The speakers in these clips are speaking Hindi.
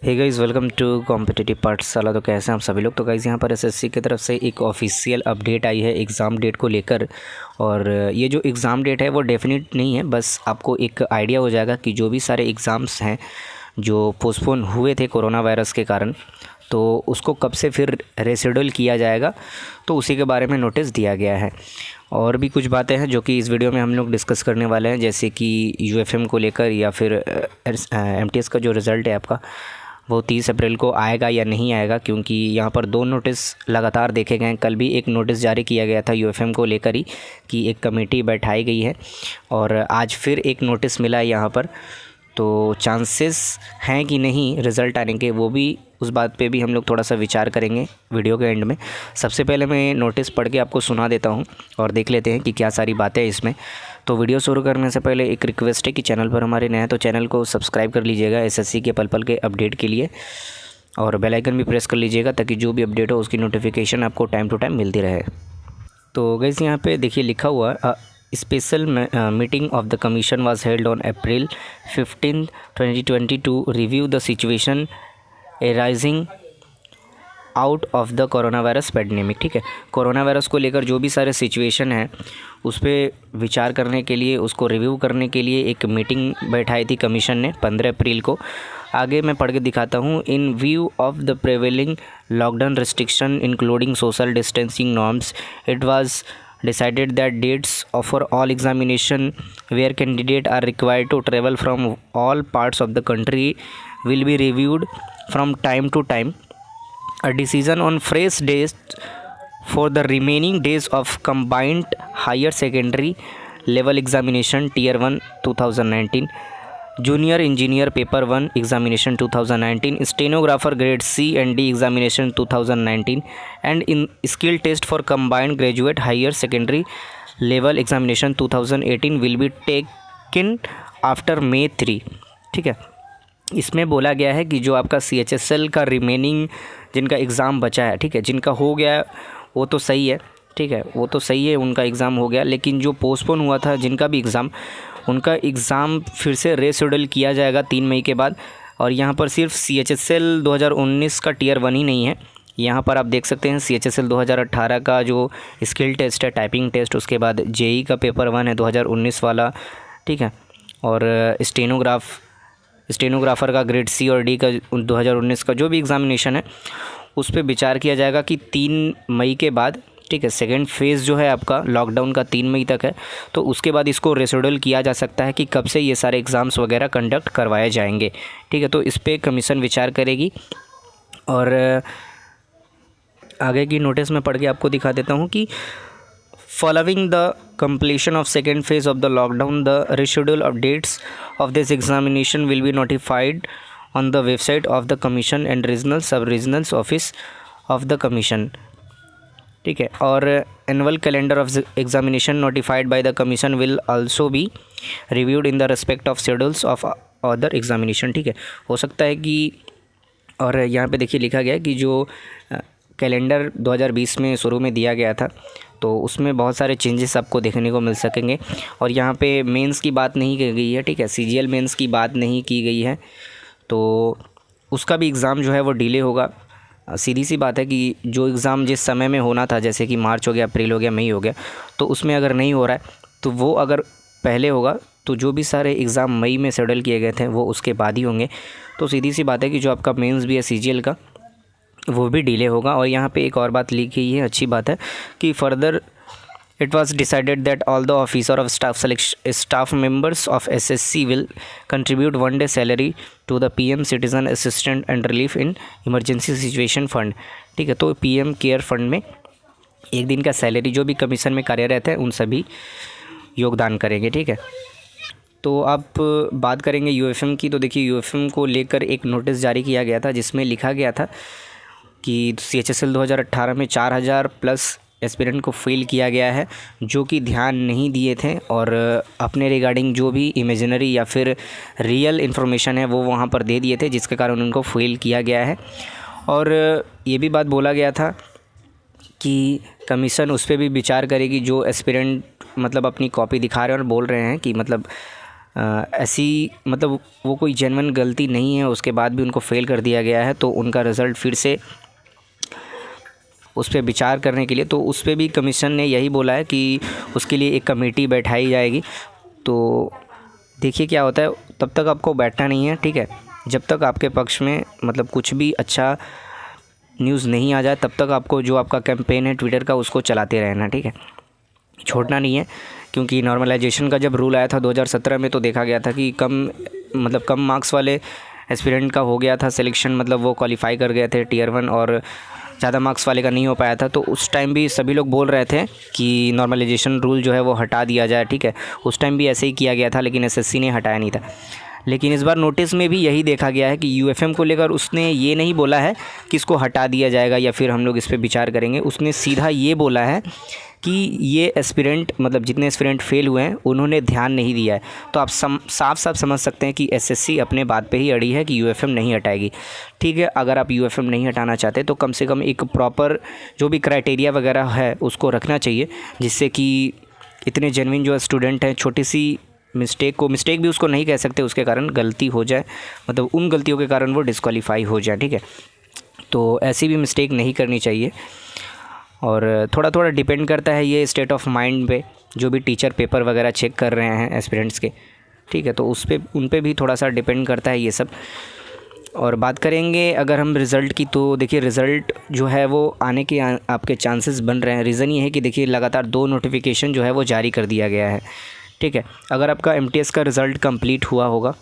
Hey guys, welcome to competitive Pathshala. तो कैसे हैं आप सभी लोग। तो गाइस यहाँ पर एसएससी की तरफ से एक ऑफिशियल अपडेट आई है एग्ज़ाम डेट को लेकर। और ये जो एग्ज़ाम डेट है वो डेफिनेट नहीं है, बस आपको एक आइडिया हो जाएगा कि जो भी सारे एग्ज़ाम्स हैं जो पोस्टपोन हुए थे कोरोना वायरस के कारण, तो उसको कब से फिर रेशेड्यूल किया जाएगा, तो उसी के बारे में नोटिस दिया गया है। और भी कुछ बातें हैं जो कि इस वीडियो में हम लोग डिस्कस करने वाले हैं, जैसे कि यूएफएम को लेकर या फिर एमटीएस का जो रिज़ल्ट है आपका वो 30 अप्रैल को आएगा या नहीं आएगा, क्योंकि यहाँ पर दो नोटिस लगातार देखे गए हैं। कल भी एक नोटिस जारी किया गया था यूएफएम को लेकर ही कि एक कमेटी बैठाई गई है, और आज फिर एक नोटिस मिला है यहाँ पर। तो चांसेस हैं कि नहीं रिज़ल्ट आने के, वो भी उस बात पे भी हम लोग थोड़ा सा विचार करेंगे वीडियो के एंड में। सबसे पहले मैं नोटिस पढ़ के आपको सुना देता हूँ और देख लेते हैं कि क्या सारी बातें हैं इसमें। तो वीडियो शुरू करने से पहले एक रिक्वेस्ट है कि चैनल पर हमारे नए हैं तो चैनल को सब्सक्राइब कर लीजिएगा एसएससी के पल पल के अपडेट के लिए, और बेल आइकन भी प्रेस कर लीजिएगा ताकि जो भी अपडेट हो उसकी नोटिफिकेशन आपको टाइम टू टाइम मिलती रहे। तो गाइस यहाँ पे देखिए लिखा हुआ special meeting of the commission was held on April 15, 2020 to review the situation arising out of the corona virus pandemic. ठीक है, कोरोना वायरस को लेकर जो भी सारे सिचुएशन हैं उस पर विचार करने के लिए, उसको रिव्यू करने के लिए एक मीटिंग बैठाई थी कमीशन ने 15 अप्रैल को। आगे मैं पढ़ के दिखाता हूँ। In view of the prevailing lockdown restriction including social distancing norms, it was decided that dates for all examination where candidates are required to travel from all parts of the country will be reviewed from time to time. A decision on fresh dates for the remaining days of combined higher secondary level examination tier 1 2019, junior engineer paper 1 examination 2019, stenographer grade C and D examination 2019, and in skill test for combined graduate higher secondary level examination 2018 will be taken after May 3। ठीक है, इसमें बोला गया है कि जो आपका CHSL का रिमेनिंग जिनका एग्ज़ाम बचा है, ठीक है, जिनका हो गया वो तो सही है, ठीक है, वो तो सही है, उनका एग्ज़ाम हो गया। लेकिन जो पोस्टपोन हुआ था जिनका भी एग्ज़ाम, उनका एग्ज़ाम फिर से रेशेड्यूल किया जाएगा 3 मई के बाद। और यहाँ पर सिर्फ CHSL 2019 का टियर 1 ही नहीं है, यहाँ पर आप देख सकते हैं CHSL 2018 का जो स्किल टेस्ट है, टाइपिंग टेस्ट, उसके बाद JEE का पेपर 1 है 2019 वाला, ठीक है, और स्टेनोग्राफ़र का ग्रेड C और D का 2019 का जो भी एग्ज़ामिनेशन है उस पर विचार किया जाएगा कि 3 मई के बाद, ठीक है, सेकेंड फेज़ जो है आपका लॉकडाउन का 3 मई तक है, तो उसके बाद इसको रेशेड्यूल किया जा सकता है कि कब से ये सारे एग्ज़ाम्स वगैरह कंडक्ट करवाए जाएंगे। ठीक है, तो इस पर कमीशन विचार करेगी। और आगे की नोटिस में पढ़ के आपको दिखा देता हूँ कि following the completion of second phase of the lockdown, the reschedule of dates of this examination will be notified on the website of the commission and regional sub-regional office of the commission। ठीक है, और annual calendar of examination notified by the commission will also be reviewed in the respect of schedules of other examination. ठीक है, हो सकता है कि, और यहाँ पे देखिए लिखा गया है कि जो कैलेंडर 2020 में शुरू में दिया गया था तो उसमें बहुत सारे चेंजेस आपको देखने को मिल सकेंगे। और यहाँ पे मेंस की बात नहीं की गई है, ठीक है, CGL मेंस की बात नहीं की गई है, तो उसका भी एग्ज़ाम जो है वो डिले होगा। सीधी सी बात है कि जो एग्ज़ाम जिस समय में होना था, जैसे कि मार्च हो गया, अप्रैल हो गया, मई हो गया, तो उसमें अगर नहीं हो रहा है तो वो अगर पहले होगा तो जो भी सारे एग्ज़ाम मई में शेड्यूल किए गए थे वो उसके बाद ही होंगे। तो सीधी सी बात है कि जो आपका मेंस भी है CGL का वो भी डिले होगा। और यहाँ पे एक और बात लिखी गई है, अच्छी बात है, कि further it was decided that all the officer of staff members of SSC will contribute 1 day salary to the PM Citizen Assistance and Relief in Emergency Situation Fund। ठीक है, तो PM केयर फंड में एक दिन का सैलरी जो भी कमीशन में कार्यरत है उन सभी योगदान करेंगे। ठीक है, तो आप बात करेंगे UFM की। तो देखिए UFM को लेकर एक नोटिस जारी किया गया था जिसमें लिखा गया था कि CHSL 2018 में 4000 प्लस एस्पिरेंट को फेल किया गया है जो कि ध्यान नहीं दिए थे, और अपने रिगार्डिंग जो भी इमेजिनरी या फिर रियल इन्फॉर्मेशन है वो वहाँ पर दे दिए थे, जिसके कारण उनको फेल किया गया है। और ये भी बात बोला गया था कि कमीशन उस पर भी विचार करेगी जो एस्पिरेंट मतलब अपनी कॉपी दिखा रहे हैं और बोल रहे हैं कि मतलब ऐसी मतलब वो कोई जेन्युइन गलती नहीं है, उसके बाद भी उनको फ़ेल कर दिया गया है, तो उनका रिज़ल्ट फिर से उस पर विचार करने के लिए, तो उस पर भी कमीशन ने यही बोला है कि उसके लिए एक कमेटी बैठाई जाएगी। तो देखिए क्या होता है, तब तक आपको बैठना नहीं है, ठीक है। जब तक आपके पक्ष में मतलब कुछ भी अच्छा न्यूज़ नहीं आ जाए तब तक आपको जो आपका कैंपेन है ट्विटर का उसको चलाते रहना, ठीक है, छोड़ना नहीं है। क्योंकि नॉर्मलाइजेशन का जब रूल आया था 2017 में, तो देखा गया था कि कम मार्क्स वाले एस्पिरेंट का हो गया था सिलेक्शन, मतलब वो क्वालिफाई कर गए थे टियर 1, और ज़्यादा मार्क्स वाले का नहीं हो पाया था। तो उस टाइम भी सभी लोग बोल रहे थे कि नॉर्मलाइजेशन रूल जो है वो हटा दिया जाए, ठीक है। उस टाइम भी ऐसे ही किया गया था, लेकिन एसएससी ने हटाया नहीं था। लेकिन इस बार नोटिस में भी यही देखा गया है कि यूएफएम को लेकर उसने ये नहीं बोला है कि इसको हटा दिया जाएगा या फिर हम लोग इस पर विचार करेंगे। उसने सीधा ये बोला है कि ये एस्पिरेंट मतलब जितने एस्पिरेंट फ़ेल हुए हैं उन्होंने ध्यान नहीं दिया है। तो आप साफ साफ समझ सकते हैं कि एसएससी अपने बात पे ही अड़ी है कि यूएफएम नहीं हटाएगी, ठीक है। अगर आप यूएफएम नहीं हटाना चाहते तो कम से कम एक प्रॉपर जो भी क्राइटेरिया वगैरह है उसको रखना चाहिए, जिससे कि इतने जेन्युइन जो स्टूडेंट हैं छोटी सी मिस्टेक भी उसको नहीं कह सकते, उसके कारण गलती हो जाए, मतलब उन गलतियों के कारण वो डिस्क्वालीफाई हो जाए, ठीक है। तो ऐसी भी मिस्टेक नहीं करनी चाहिए। और थोड़ा थोड़ा डिपेंड करता है ये स्टेट ऑफ माइंड पे, जो भी टीचर पेपर वगैरह चेक कर रहे हैं एस्पिरेंट्स के, ठीक है। तो उन पे भी थोड़ा सा डिपेंड करता है ये सब। और बात करेंगे अगर हम रिज़ल्ट की, तो देखिए रिज़ल्ट जो है वो आने के आपके चांसेस बन रहे हैं। रीज़न ये है कि देखिए लगातार 2 नोटिफिकेशन जो है वो जारी कर दिया गया है, ठीक है। अगर आपका एमटीएस का रिज़ल्ट कंप्लीट हुआ होगा,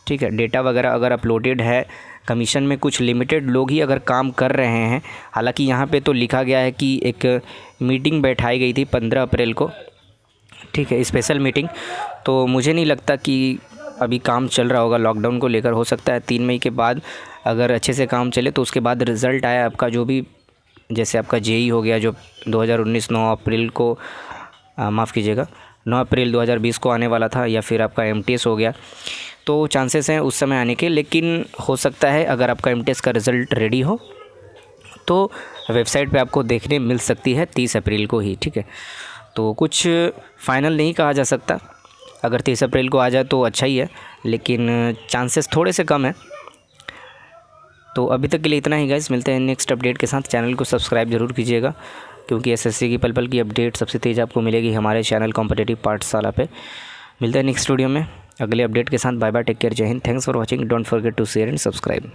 ठीक है, डेटा वगैरह अगर अपलोडेड है, कमीशन में कुछ लिमिटेड लोग ही अगर काम कर रहे हैं। हालांकि यहाँ पे तो लिखा गया है कि एक मीटिंग बैठाई गई थी 15 अप्रैल को, ठीक है, स्पेशल मीटिंग। तो मुझे नहीं लगता कि अभी काम चल रहा होगा लॉकडाउन को लेकर। हो सकता है 3 मई के बाद अगर अच्छे से काम चले तो उसके बाद रिज़ल्ट आया आपका, जो भी जैसे आपका जेई हो गया जो 2019 9 अप्रैल को माफ़ कीजिएगा 9 अप्रैल 2020 को आने वाला था, या फिर आपका एमटीएस हो गया, तो चांसेस हैं उस समय आने के। लेकिन हो सकता है अगर आपका एमटीएस का रिज़ल्ट रेडी हो तो वेबसाइट पे आपको देखने मिल सकती है 30 अप्रैल को ही, ठीक है। तो कुछ फ़ाइनल नहीं कहा जा सकता, अगर 30 अप्रैल को आ जाए तो अच्छा ही है, लेकिन चांसेस थोड़े से कम है। तो अभी तक के लिए इतना ही गाइस, मिलते हैं नेक्स्ट अपडेट के साथ। चैनल को सब्सक्राइब ज़रूर कीजिएगा, क्योंकि एसएससी की पल पल की अपडेट सबसे तेज़ आपको मिलेगी हमारे चैनल कॉम्पिटिटिव पाठशाला पे। मिलते हैं नेक्स्ट वीडियो में अगले अपडेट के साथ। बाय बाय, टेक केयर, जय Hind, thanks for watching, don't forget to share and subscribe.